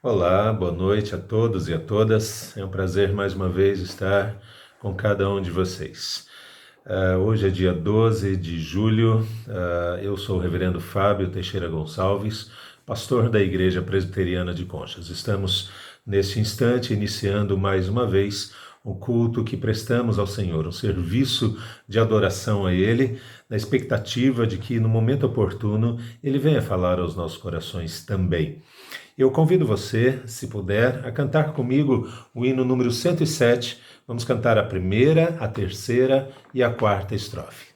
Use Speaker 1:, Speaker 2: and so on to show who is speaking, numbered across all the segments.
Speaker 1: Olá, boa noite a todos e a todas. É um prazer mais uma vez estar com cada um de vocês. Hoje é dia 12 de julho. Eu sou o reverendo Fábio Teixeira Gonçalves, pastor da Igreja Presbiteriana de Conchas. Estamos, neste instante, iniciando mais uma vez um culto que prestamos ao Senhor, um serviço de adoração a Ele, na expectativa de que, no momento oportuno, Ele venha falar aos nossos corações também. Eu convido você, se puder, a cantar comigo o hino número 107. Vamos cantar a primeira, a terceira e a quarta estrofe.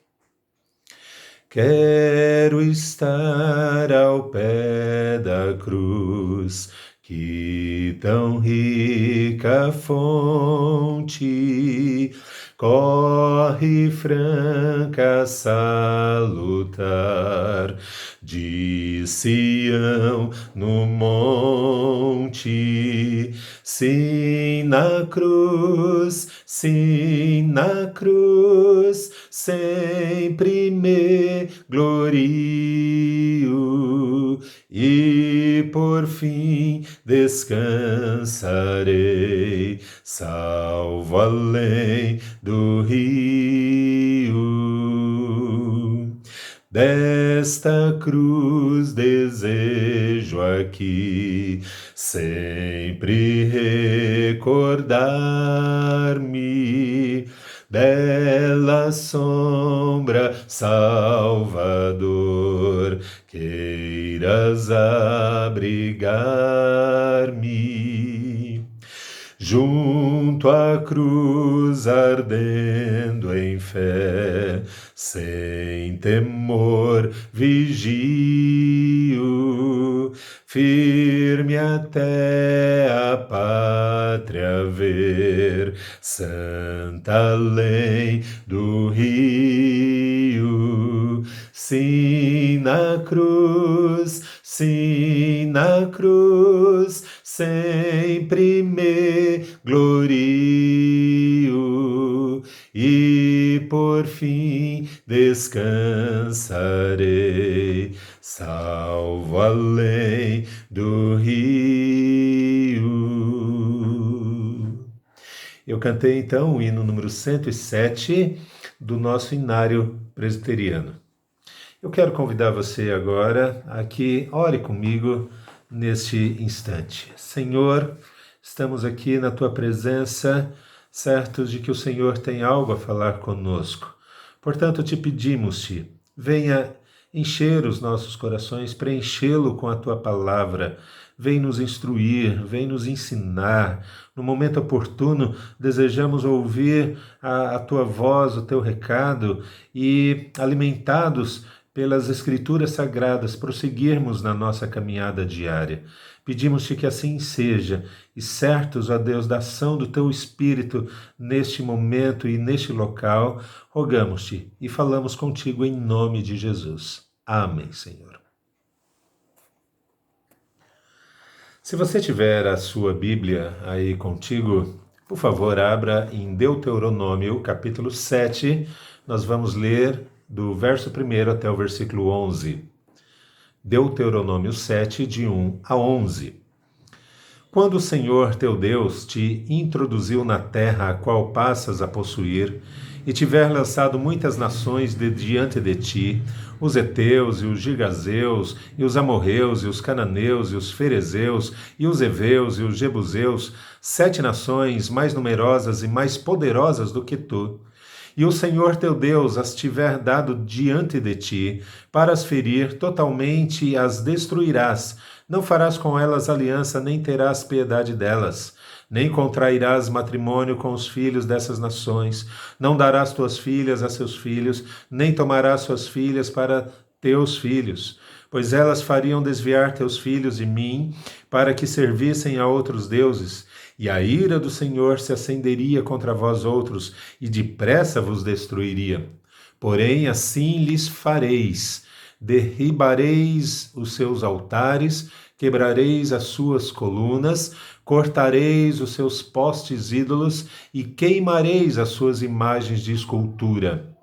Speaker 1: Quero estar ao pé da cruz, que tão rica fonte corre franca salutar de Sião no monte. Sim, na cruz, sempre me glorio e por fim descansarei, salvo além do rio. Desta cruz desejo aqui sempre recordar-me, bela sombra, Salvador, queiras abrigar-me. Junto à cruz ardendo em fé, sem temor vigio, firme até a pátria ver, santa além do rio. Sim, na cruz, sempre me glorio e por fim descansarei, salvo além do rio. Eu cantei então o hino número 107 do nosso inário presbiteriano. Eu quero convidar você agora a que ore comigo neste instante. Senhor, estamos aqui na Tua presença, certos de que o Senhor tem algo a falar conosco. Portanto, te pedimos-te, venha encher os nossos corações, preenchê-lo com a Tua palavra. Vem nos instruir, vem nos ensinar. No momento oportuno, desejamos ouvir a Tua voz, o Teu recado e, alimentados pelas Escrituras Sagradas, prosseguirmos na nossa caminhada diária. Pedimos-te que assim seja, e certos, ó Deus, da ação do Teu Espírito neste momento e neste local, rogamos-te e falamos contigo em nome de Jesus. Amém, Senhor. Se você tiver a sua Bíblia aí contigo, por favor, abra em Deuteronômio, capítulo 7. Nós vamos ler do verso 1 até o versículo 11. Deuteronômio 7, de 1 a 11. Quando o Senhor teu Deus te introduziu na terra a qual passas a possuir, e tiver lançado muitas nações de diante de ti, os heteus e os gigazeus, e os amorreus, e os cananeus, e os ferezeus, e os heveus, e os jebuseus, 7 nações mais numerosas e mais poderosas do que tu, e o Senhor teu Deus as tiver dado diante de ti, para as ferir totalmente as destruirás. Não farás com elas aliança, nem terás piedade delas. Nem contrairás matrimônio com os filhos dessas nações. Não darás tuas filhas a seus filhos, nem tomarás suas filhas para teus filhos. Pois elas fariam desviar teus filhos de mim, para que servissem a outros deuses. E a ira do Senhor se acenderia contra vós outros, e depressa vos destruiria. Porém, assim lhes fareis: derribareis os seus altares, quebrareis as suas colunas, cortareis os seus postes ídolos e queimareis as suas imagens de escultura.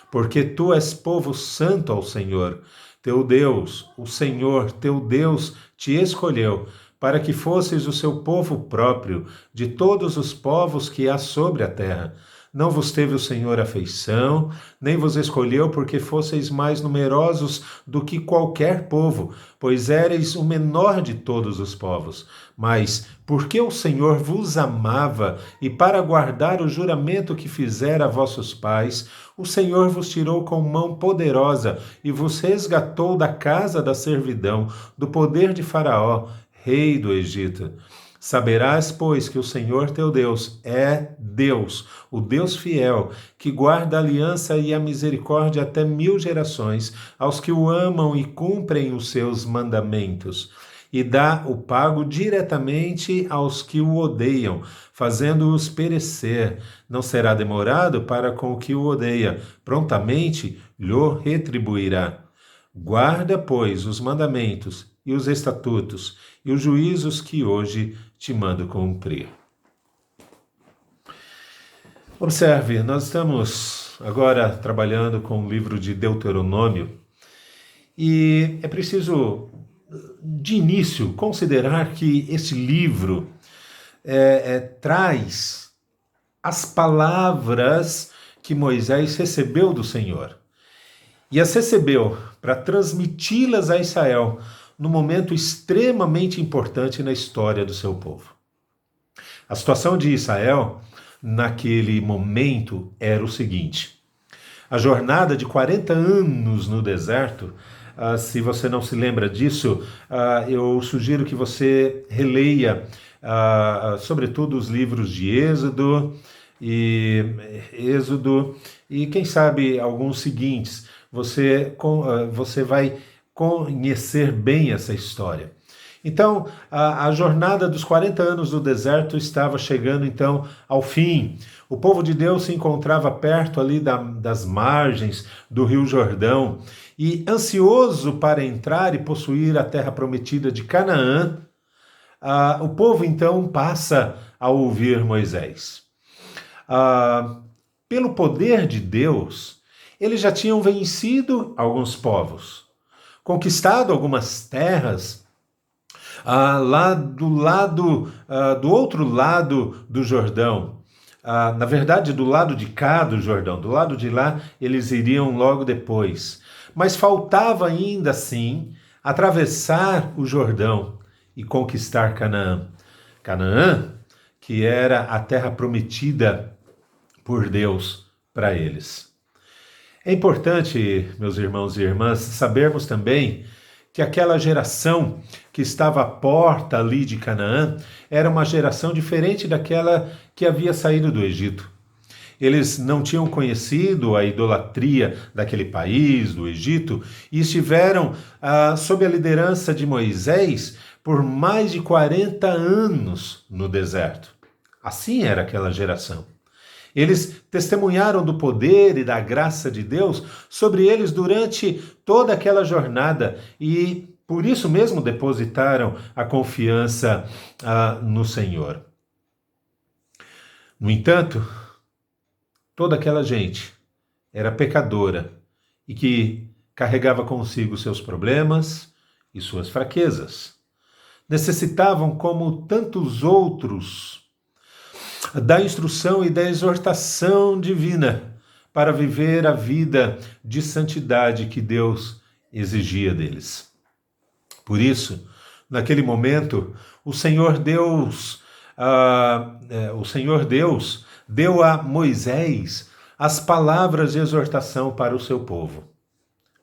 Speaker 1: Porque tu és povo santo ao Senhor, teu Deus, o Senhor, teu Deus, te escolheu para que fosseis o seu povo próprio, de todos os povos que há sobre a terra. Não vos teve o Senhor afeição, nem vos escolheu porque fosseis mais numerosos do que qualquer povo, pois éreis o menor de todos os povos. Mas, porque o Senhor vos amava, e para guardar o juramento que fizera a vossos pais, o Senhor vos tirou com mão poderosa e vos resgatou da casa da servidão, do poder de Faraó, rei do Egito. Saberás, pois, que o Senhor teu Deus é Deus, o Deus fiel, que guarda a aliança e a misericórdia até 1000 gerações, aos que o amam e cumprem os seus mandamentos, e dá o pago diretamente aos que o odeiam, fazendo-os perecer. Não será demorado para com o que o odeia, prontamente lhe retribuirá. Guarda, pois, os mandamentos e os estatutos e os juízos que hoje te mando cumprir. Observe, nós estamos agora trabalhando com o livro de Deuteronômio e é preciso, de início, considerar que esse livro traz as palavras que Moisés recebeu do Senhor. E as recebeu para transmiti-las a Israel num momento extremamente importante na história do seu povo. A situação de Israel, naquele momento, era o seguinte: a jornada de 40 anos no deserto, se você não se lembra disso, eu sugiro que você releia, sobretudo, os livros de Êxodo e quem sabe alguns seguintes. Você vai conhecer bem essa história. Então, a jornada dos 40 anos do deserto estava chegando, então, ao fim. O povo de Deus se encontrava perto ali das margens do Rio Jordão e, ansioso para entrar e possuir a terra prometida de Canaã, o povo, então, passa a ouvir Moisés. Pelo poder de Deus, eles já tinham vencido alguns povos, conquistado algumas terras lá do outro lado do Jordão. Na verdade, do lado de cá do Jordão, do lado de lá eles iriam logo depois. Mas faltava ainda assim atravessar o Jordão e conquistar Canaã. Canaã, que era a terra prometida por Deus para eles. É importante, meus irmãos e irmãs, sabermos também que aquela geração que estava à porta ali de Canaã era uma geração diferente daquela que havia saído do Egito. Eles não tinham conhecido a idolatria daquele país, do Egito, e estiveram sob a liderança de Moisés por mais de 40 anos no deserto. Assim era aquela geração. Eles testemunharam do poder e da graça de Deus sobre eles durante toda aquela jornada e, por isso mesmo, depositaram a confiança no Senhor. No entanto, toda aquela gente era pecadora e que carregava consigo seus problemas e suas fraquezas. Necessitavam, como tantos outros, da instrução e da exortação divina para viver a vida de santidade que Deus exigia deles. Por isso, naquele momento, o Senhor Deus deu a Moisés as palavras de exortação para o seu povo.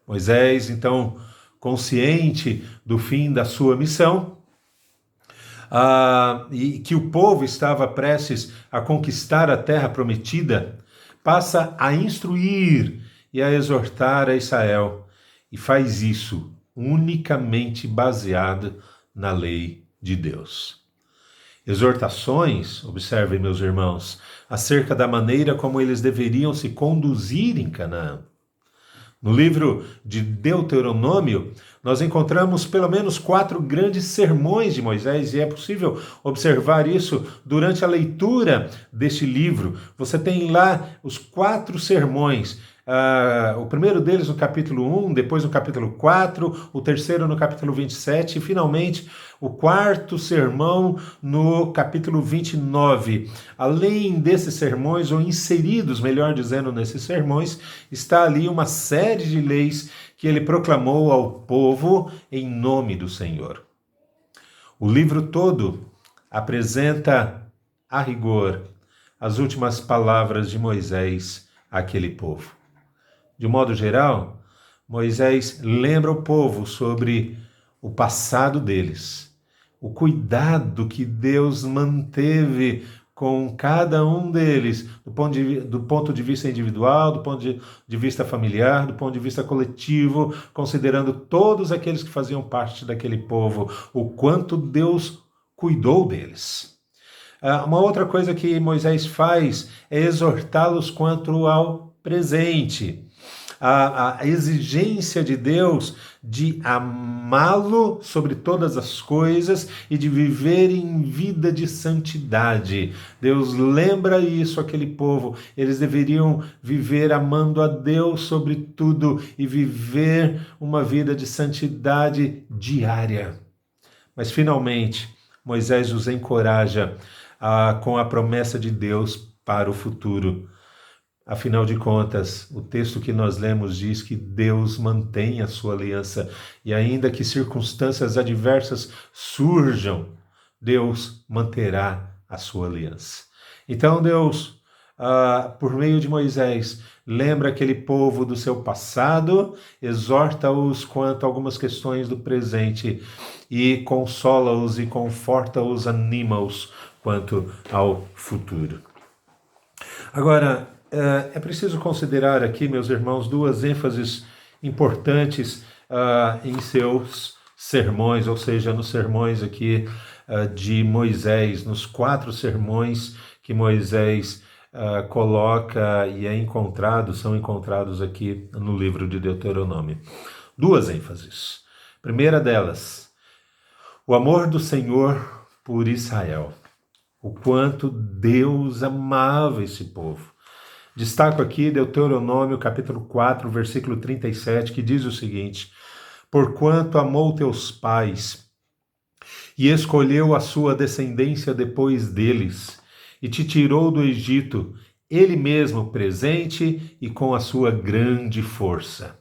Speaker 1: Moisés, então, consciente do fim da sua missão, e que o povo estava prestes a conquistar a terra prometida, passa a instruir e a exortar a Israel, e faz isso unicamente baseado na lei de Deus. Exortações, observem, meus irmãos, acerca da maneira como eles deveriam se conduzir em Canaã. No livro de Deuteronômio, nós encontramos pelo menos 4 grandes sermões de Moisés, e é possível observar isso durante a leitura deste livro. Você tem lá os 4 sermões O primeiro deles no capítulo 1, depois no capítulo 4, o terceiro no capítulo 27 e finalmente o quarto sermão no capítulo 29. Além desses sermões, ou inseridos, melhor dizendo, nesses sermões, está ali uma série de leis que ele proclamou ao povo em nome do Senhor. O livro todo apresenta, a rigor, as últimas palavras de Moisés àquele povo. De um modo geral, Moisés lembra o povo sobre o passado deles, o cuidado que Deus manteve com cada um deles, do ponto de vista individual, do ponto de vista familiar, do ponto de vista coletivo, considerando todos aqueles que faziam parte daquele povo, o quanto Deus cuidou deles. Uma outra coisa que Moisés faz é exortá-los quanto ao presente. A exigência de Deus de amá-lo sobre todas as coisas e de viver em vida de santidade. Deus lembra isso àquele povo. Eles deveriam viver amando a Deus sobre tudo e viver uma vida de santidade diária. Mas finalmente, Moisés os encoraja com a promessa de Deus para o futuro. Afinal de contas, o texto que nós lemos diz que Deus mantém a sua aliança e ainda que circunstâncias adversas surjam, Deus manterá a sua aliança. Então Deus, por meio de Moisés, lembra aquele povo do seu passado, exorta-os quanto a algumas questões do presente e consola-os e conforta-os, anima-os quanto ao futuro. Agora, é preciso considerar aqui, meus irmãos, duas ênfases importantes em seus sermões, ou seja, nos sermões aqui de Moisés, nos 4 sermões que Moisés coloca e são encontrados aqui no livro de Deuteronômio. Duas ênfases. Primeira delas, o amor do Senhor por Israel. O quanto Deus amava esse povo. Destaco aqui Deuteronômio capítulo 4, versículo 37, que diz o seguinte: porquanto amou teus pais e escolheu a sua descendência depois deles, e te tirou do Egito, ele mesmo presente e com a sua grande força.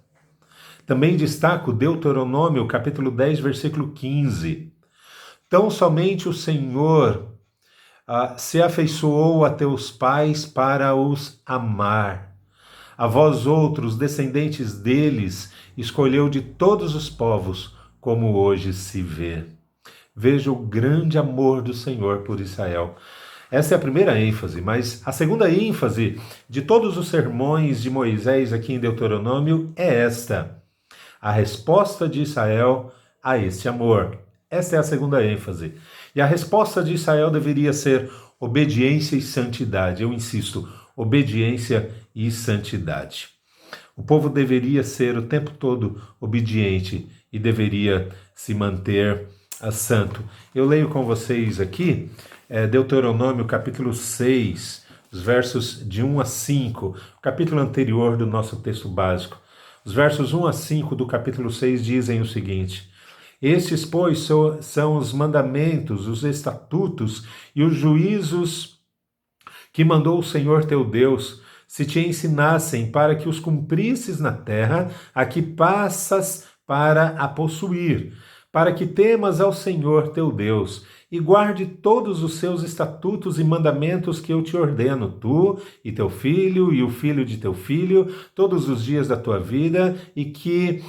Speaker 1: Também destaco Deuteronômio capítulo 10, versículo 15. Tão somente o Senhor se afeiçoou a teus pais para os amar. A vós outros, descendentes deles, escolheu de todos os povos, como hoje se vê. Veja o grande amor do Senhor por Israel. Essa é a primeira ênfase, mas a segunda ênfase de todos os sermões de Moisés aqui em Deuteronômio é esta: a resposta de Israel a esse amor. Essa é a segunda ênfase. E a resposta de Israel deveria ser obediência e santidade. Eu insisto, obediência e santidade. O povo deveria ser o tempo todo obediente e deveria se manter santo. Eu leio com vocês aqui Deuteronômio capítulo 6, os versos de 1 a 5, o capítulo anterior do nosso texto básico. Os versos 1 a 5 do capítulo 6 dizem o seguinte: estes, pois, são os mandamentos, os estatutos e os juízos que mandou o Senhor teu Deus, se te ensinassem para que os cumprisses na terra, a que passas para a possuir, para que temas ao Senhor teu Deus, e guarde todos os seus estatutos e mandamentos que eu te ordeno, tu e teu filho e o filho de teu filho, todos os dias da tua vida, e que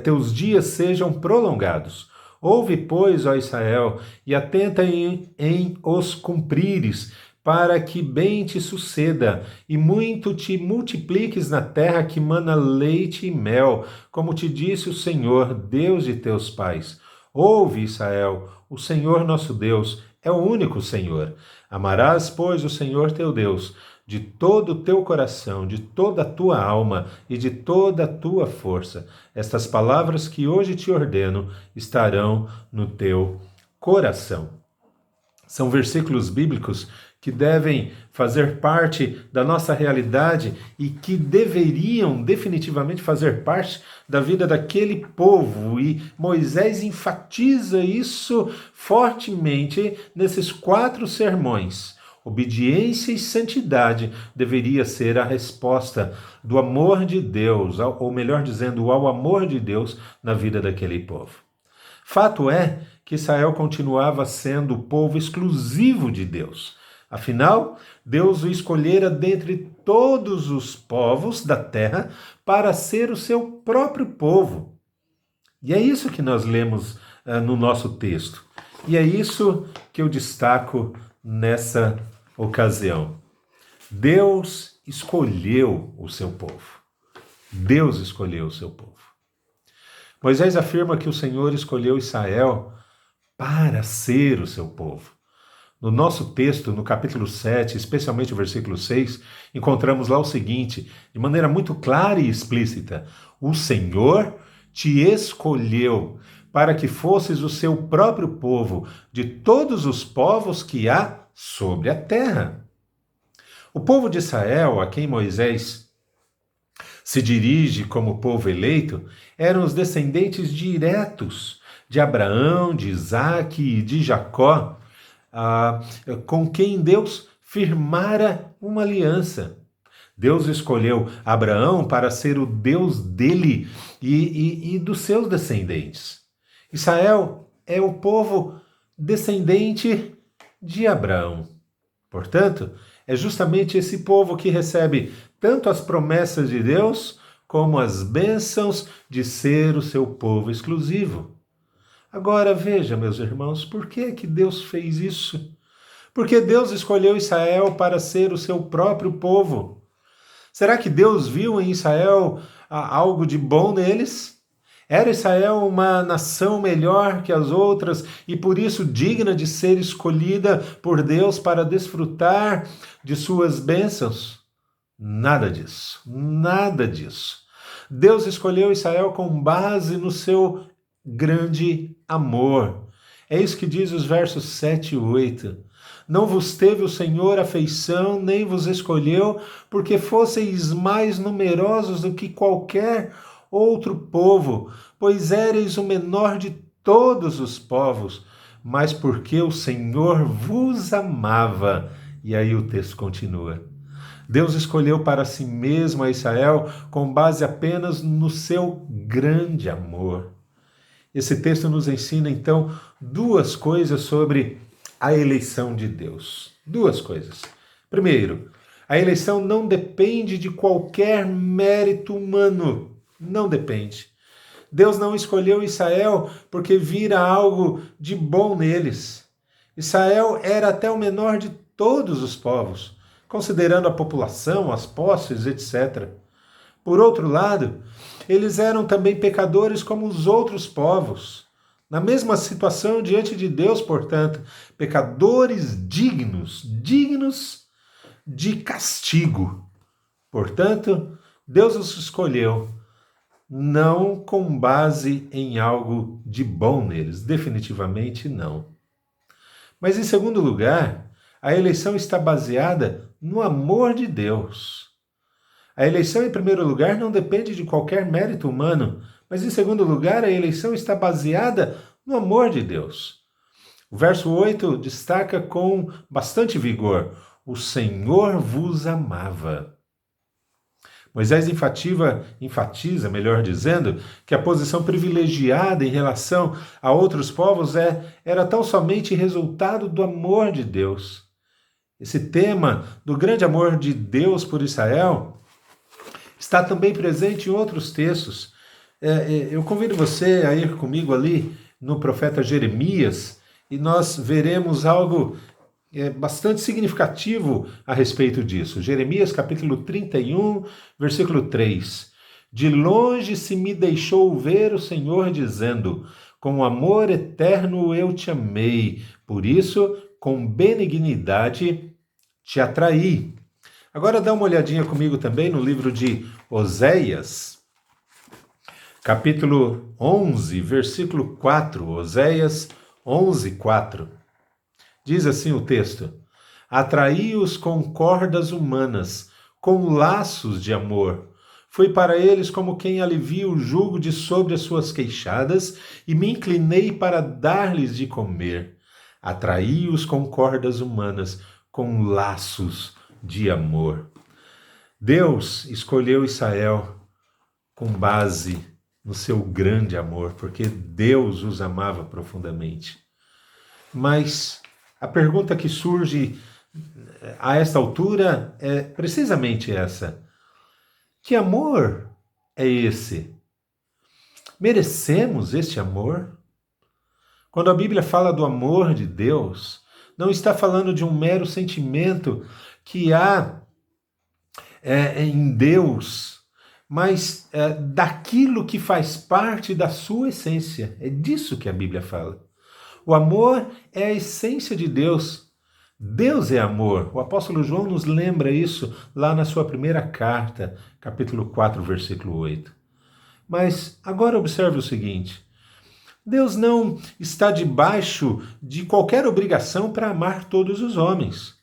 Speaker 1: teus dias sejam prolongados. Ouve, pois, ó Israel, e atenta em os cumprires, para que bem te suceda, e muito te multipliques na terra que mana leite e mel, como te disse o Senhor, Deus de teus pais. Ouve, Israel, o Senhor nosso Deus é o único Senhor. Amarás, pois, o Senhor teu Deus de todo o teu coração, de toda a tua alma e de toda a tua força. Estas palavras que hoje te ordeno estarão no teu coração. São versículos bíblicos que devem fazer parte da nossa realidade e que deveriam definitivamente fazer parte da vida daquele povo. E Moisés enfatiza isso fortemente nesses 4 sermões. Obediência e santidade deveria ser a resposta do amor de Deus, ou melhor dizendo, ao amor de Deus na vida daquele povo. Fato é que Israel continuava sendo o povo exclusivo de Deus. Afinal, Deus o escolhera dentre todos os povos da terra para ser o seu próprio povo. E é isso que nós lemos no nosso texto. E é isso que eu destaco nessa ocasião. Deus escolheu o seu povo. Deus escolheu o seu povo. Moisés afirma que o Senhor escolheu Israel para ser o seu povo. No nosso texto, no capítulo 7, especialmente o versículo 6, encontramos lá o seguinte, de maneira muito clara e explícita: o Senhor te escolheu para que fosses o seu próprio povo de todos os povos que há sobre a terra. O povo de Israel, a quem Moisés se dirige como povo eleito, eram os descendentes diretos de Abraão, de Isaque e de Jacó, com quem Deus firmara uma aliança. Deus escolheu Abraão para ser o Deus dele e dos seus descendentes. Israel é o povo descendente de Abraão. Portanto, é justamente esse povo que recebe tanto as promessas de Deus como as bênçãos de ser o seu povo exclusivo. Agora veja, meus irmãos, por que Deus fez isso? Porque Deus escolheu Israel para ser o seu próprio povo. Será que Deus viu em Israel algo de bom neles? Era Israel uma nação melhor que as outras e por isso digna de ser escolhida por Deus para desfrutar de suas bênçãos? Nada disso, nada disso. Deus escolheu Israel com base no seu grande amor. É isso que diz os versos 7 e 8. Não vos teve o Senhor afeição, nem vos escolheu, porque fosseis mais numerosos do que qualquer outro povo, pois éreis o menor de todos os povos, mas porque o Senhor vos amava. E aí o texto continua. Deus escolheu para si mesmo a Israel com base apenas no seu grande amor. Esse texto nos ensina, então, 2 coisas sobre a eleição de Deus. 2 coisas. Primeiro, a eleição não depende de qualquer mérito humano. Não depende. Deus não escolheu Israel porque vira algo de bom neles. Israel era até o menor de todos os povos, considerando a população, as posses, etc. Por outro lado, eles eram também pecadores como os outros povos. Na mesma situação diante de Deus, portanto, pecadores dignos de castigo. Portanto, Deus os escolheu não com base em algo de bom neles, definitivamente não. Mas em segundo lugar, a eleição está baseada no amor de Deus. A eleição, em primeiro lugar, não depende de qualquer mérito humano, mas em segundo lugar, a eleição está baseada no amor de Deus. O verso 8 destaca com bastante vigor: o Senhor vos amava. Moisés enfatiza, melhor dizendo, que a posição privilegiada em relação a outros povos era tão somente resultado do amor de Deus. Esse tema do grande amor de Deus por Israel está também presente em outros textos. Eu convido você a ir comigo ali no profeta Jeremias e nós veremos algo bastante significativo a respeito disso. Jeremias capítulo 31, versículo 3. De longe se me deixou ver o Senhor dizendo: com amor eterno eu te amei, por isso com benignidade te atraí. Agora dá uma olhadinha comigo também no livro de Oséias, capítulo 11, versículo 4. Oséias 11, 4. Diz assim o texto: atraí-os com cordas humanas, com laços de amor. Fui para eles como quem alivia o jugo de sobre as suas queixadas e me inclinei para dar-lhes de comer. Atraí-os com cordas humanas, com laços de amor. Deus escolheu Israel com base no seu grande amor, porque Deus os amava profundamente. Mas a pergunta que surge a esta altura é precisamente essa: que amor é esse? Merecemos este amor? Quando a Bíblia fala do amor de Deus, não está falando de um mero sentimento que há em Deus, mas daquilo que faz parte da sua essência. É disso que a Bíblia fala. O amor é a essência de Deus. Deus é amor. O apóstolo João nos lembra isso lá na sua primeira carta, capítulo 4, versículo 8. Mas agora observe o seguinte: Deus não está debaixo de qualquer obrigação para amar todos os homens.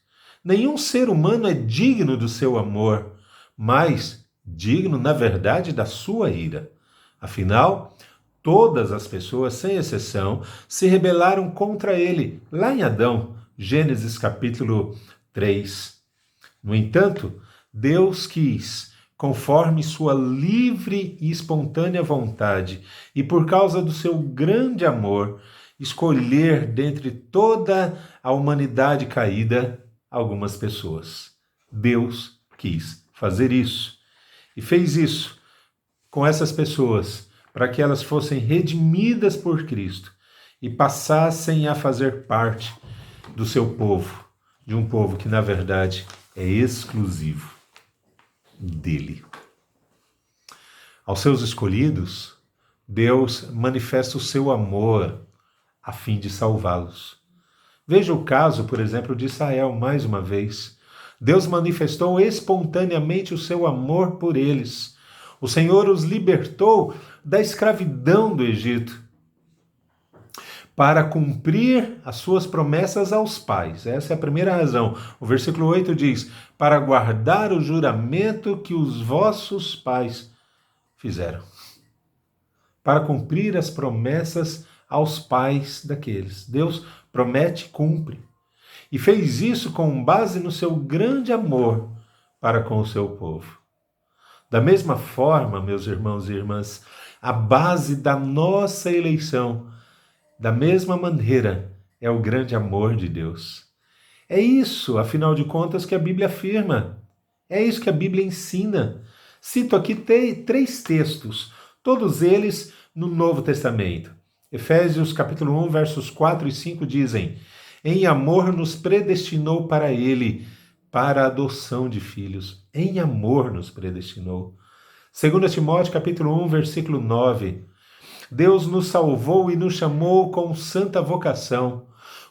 Speaker 1: Nenhum ser humano é digno do seu amor, mas digno, na verdade, da sua ira. Afinal, todas as pessoas, sem exceção, se rebelaram contra ele, lá em Adão, Gênesis capítulo 3. No entanto, Deus quis, conforme sua livre e espontânea vontade, e por causa do seu grande amor, escolher dentre toda a humanidade caída algumas pessoas. Deus quis fazer isso. E fez isso com essas pessoas, para que elas fossem redimidas por Cristo e passassem a fazer parte do seu povo, de um povo que, na verdade, é exclusivo dele. Aos seus escolhidos, Deus manifesta o seu amor a fim de salvá-los. Veja o caso, por exemplo, de Israel, mais uma vez. Deus manifestou espontaneamente o seu amor por eles. O Senhor os libertou da escravidão do Egito para cumprir as suas promessas aos pais. Essa é a primeira razão. O versículo 8 diz: para guardar o juramento que os vossos pais fizeram. Para cumprir as promessas aos pais daqueles. Deus promete e cumpre. E fez isso com base no seu grande amor para com o seu povo. Da mesma forma, meus irmãos e irmãs, a base da nossa eleição, da mesma maneira, é o grande amor de Deus. É isso, afinal de contas, que a Bíblia afirma. É isso que a Bíblia ensina. Cito aqui três textos, todos eles no Novo Testamento. Efésios capítulo 1, versos 4 e 5 dizem: em amor nos predestinou para ele, para a adoção de filhos. Em amor nos predestinou. 2 Timóteo capítulo 1, versículo 9. Deus nos salvou e nos chamou com santa vocação,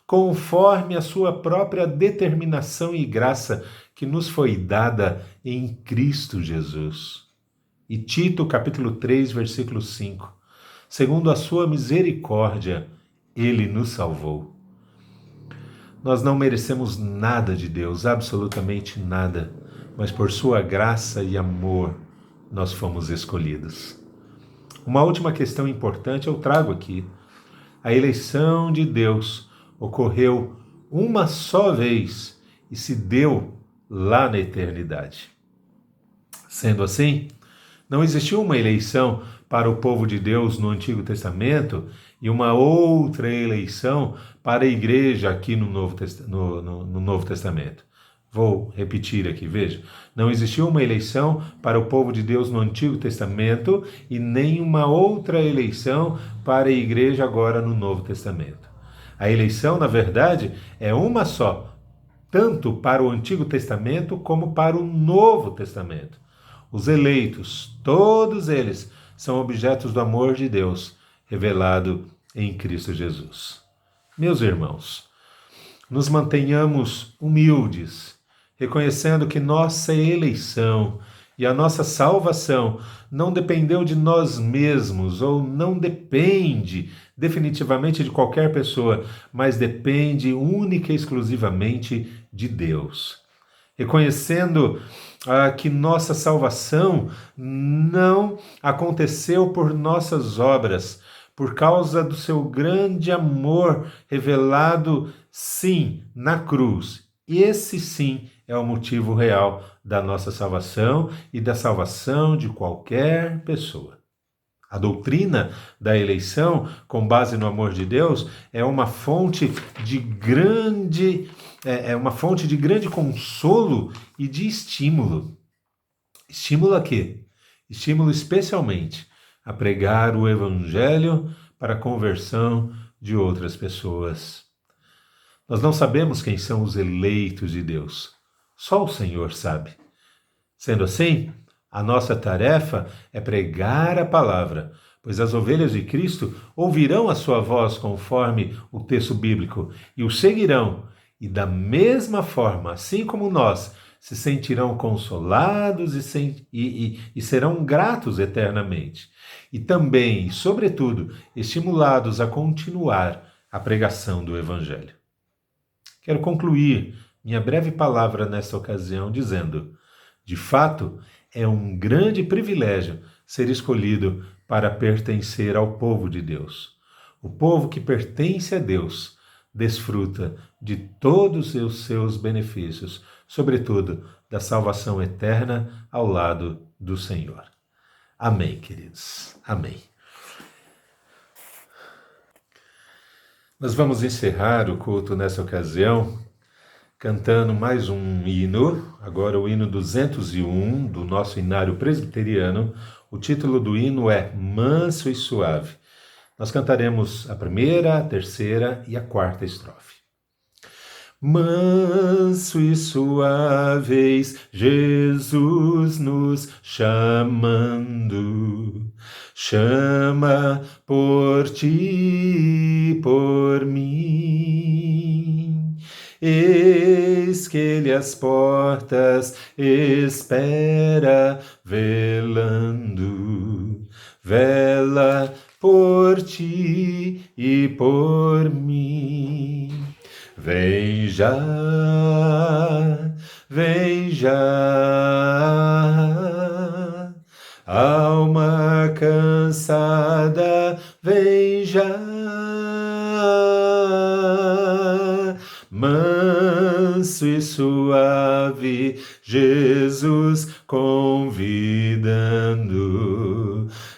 Speaker 1: conforme a sua própria determinação e graça que nos foi dada em Cristo Jesus. E Tito capítulo 3, versículo 5. Segundo a sua misericórdia, ele nos salvou. Nós não merecemos nada de Deus, absolutamente nada, mas por sua graça e amor nós fomos escolhidos. Uma última questão importante eu trago aqui. A eleição de Deus ocorreu uma só vez e se deu lá na eternidade. Sendo assim, não existiu uma eleição para o povo de Deus no Antigo Testamento e uma outra eleição para a igreja aqui no Novo Testamento. Vou repetir aqui, veja. Não existiu uma eleição para o povo de Deus no Antigo Testamento e nem uma outra eleição para a igreja agora no Novo Testamento. A eleição, na verdade, é uma só, tanto para o Antigo Testamento como para o Novo Testamento. Os eleitos, todos eles, são objetos do amor de Deus, revelado em Cristo Jesus. Meus irmãos, nos mantenhamos humildes, reconhecendo que nossa eleição E a nossa salvação não dependeu de nós mesmos, ou não depende definitivamente de qualquer pessoa, mas depende única e exclusivamente de Deus. Reconhecendo que nossa salvação não aconteceu por nossas obras, por causa do seu grande amor revelado, sim, na cruz. Esse sim é o motivo real da nossa salvação e da salvação de qualquer pessoa. A doutrina da eleição, com base no amor de Deus, é uma fonte de grande consolo e de estímulo. Estímulo a quê? Estímulo especialmente a pregar o Evangelho para a conversão de outras pessoas. Nós não sabemos quem são os eleitos de Deus. Só o Senhor sabe. Sendo assim, a nossa tarefa é pregar a palavra, pois as ovelhas de Cristo ouvirão a sua voz conforme o texto bíblico e o seguirão, e da mesma forma, assim como nós, se sentirão consolados e serão gratos eternamente. E também, sobretudo, estimulados a continuar a pregação do Evangelho. Quero concluir minha breve palavra nesta ocasião dizendo: de fato, é um grande privilégio ser escolhido para pertencer ao povo de Deus. O povo que pertence a Deus desfruta de todos os seus benefícios, sobretudo da salvação eterna ao lado do Senhor. Amém, queridos. Amém. Nós vamos encerrar o culto nessa ocasião cantando mais um hino, agora o hino 201 do nosso inário presbiteriano. O título do hino é Manso e Suave. Nós cantaremos a primeira, a terceira e a quarta estrofe. Manso e suaveis, Jesus nos chamando, chama por ti e por mim. Eis que ele as portas espera, velando, vela por ti e por mim. Vem já, alma cansada, vem já, manso e suave, Jesus convidando,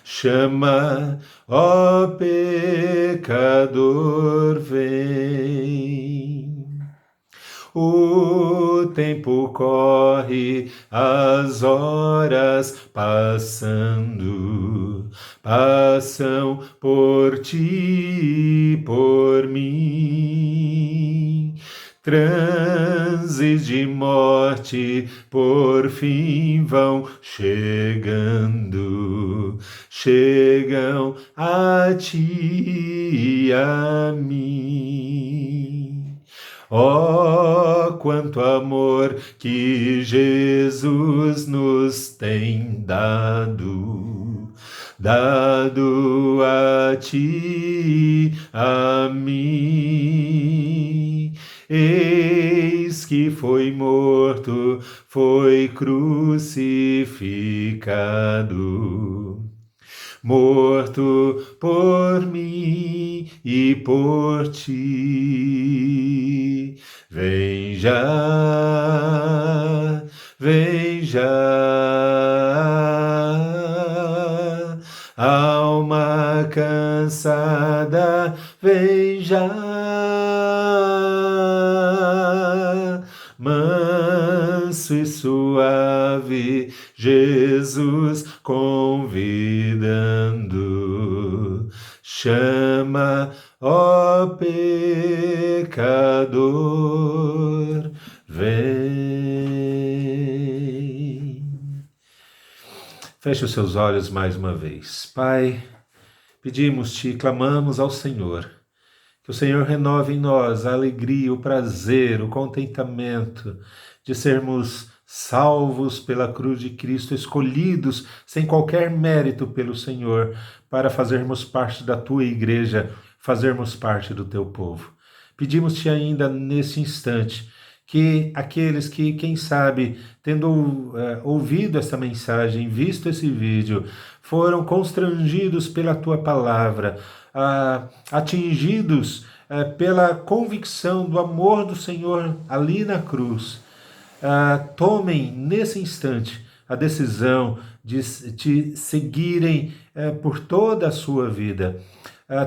Speaker 1: chama, ó pecador, vem. O tempo corre, as horas passam por ti e por mim. Transes de morte por fim vão chegam a ti e a mim. Oh, quanto amor que Jesus nos tem dado a ti, a mim. Eis que foi morto, foi crucificado, morto por mim e por ti. Vem já, alma cansada, vem já, manso e suave, Jesus convidando, chama, ó pecador, vem. Feche os seus olhos mais uma vez. Pai, pedimos-te e clamamos ao Senhor, que o Senhor renove em nós a alegria, o prazer, o contentamento de sermos salvos pela cruz de Cristo, escolhidos sem qualquer mérito pelo Senhor, para fazermos parte da tua igreja, fazermos parte do teu povo. Pedimos-te ainda nesse instante que aqueles que, quem sabe, tendo ouvido essa mensagem, visto esse vídeo, foram constrangidos pela tua palavra, atingidos pela convicção do amor do Senhor ali na cruz, tomem nesse instante a decisão de te seguirem por toda a sua vida.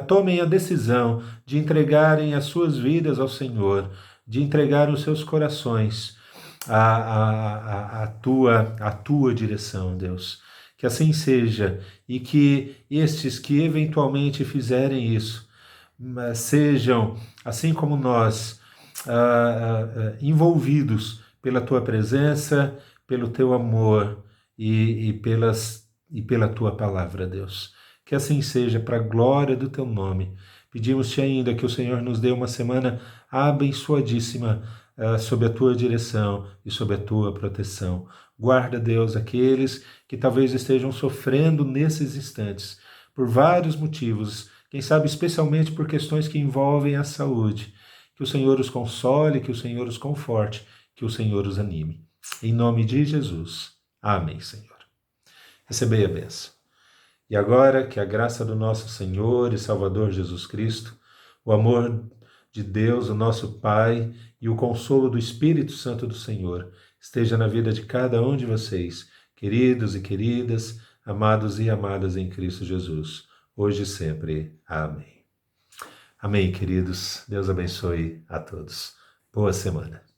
Speaker 1: Tomem a decisão de entregarem as suas vidas ao Senhor, de entregar os seus corações à tua direção, Deus. Que assim seja, e que estes que eventualmente fizerem isso sejam, assim como nós, envolvidos pela tua presença, pelo teu amor e pela tua palavra, Deus. Que assim seja, para a glória do teu nome. Pedimos-te ainda que o Senhor nos dê uma semana abençoadíssima sob a tua direção e sob a tua proteção. Guarda, Deus, aqueles que talvez estejam sofrendo nesses instantes, por vários motivos, quem sabe especialmente por questões que envolvem a saúde. Que o Senhor os console, que o Senhor os conforte, que o Senhor os anime. Em nome de Jesus. Amém, Senhor. Recebei a bênção. E agora que a graça do nosso Senhor e Salvador Jesus Cristo, o amor de Deus, o nosso Pai, e o consolo do Espírito Santo do Senhor esteja na vida de cada um de vocês, queridos e queridas, amados e amadas em Cristo Jesus, hoje e sempre. Amém. Amém, queridos. Deus abençoe a todos. Boa semana.